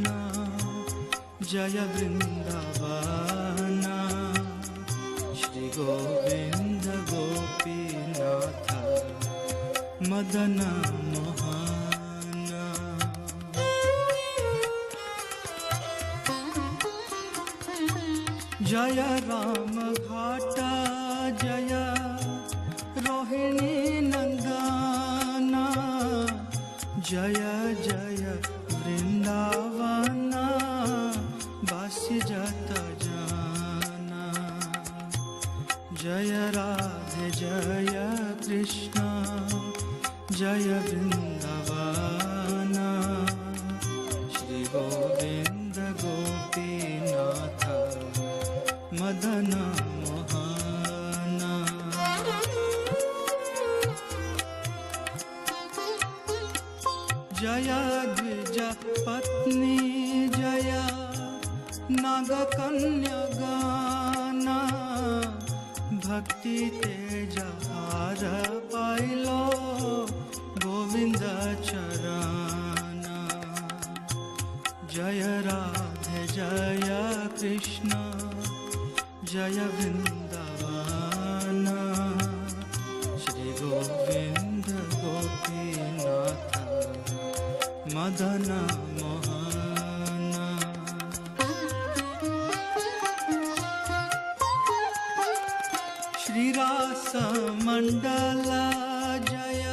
कृष्ण जय वृंदावन श्री गोविंद गोपीनाथ मदन मोहन। जय राम घाटा जय रोहिणी नंदन जय जय वृंदावन वासी जत जाना। जय राधे जय कृष्ण जय वृंदावन श्री गोविंद गोपीनाथ मदन मोहन। जय द्विज पत्नी जय नागकन्या गाना भक्ति तेज हार पाइलो गोविंद चरण। जय राधे जय कृष्ण जय वृंदावन श्री गोविंद गोपीनाथ मदन मोहन। श्री रास मंडल जय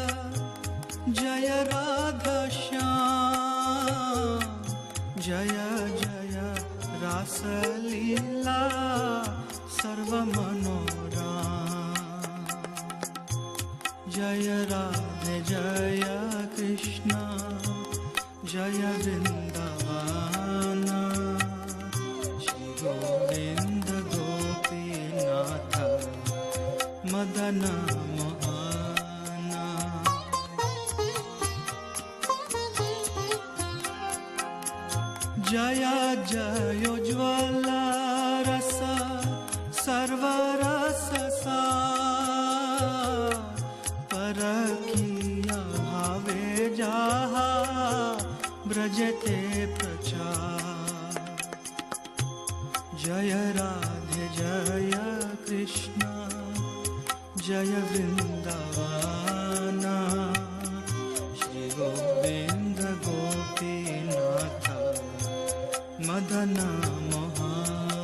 जय राधा श्याम जय जय रास लीला सर्व मनोरम। जय राधे जय कृष्ण जय वृंदावन श्री गोविंद गोपीनाथ मदन मोहन। जय जयोज्वल रस सर्वरस सार परखिया भावे जाहा ब्रजते प्रचार। जय राधे जय कृष्ण जय वृंदावन श्री गोविंद गोपीनाथ मदन मोहन।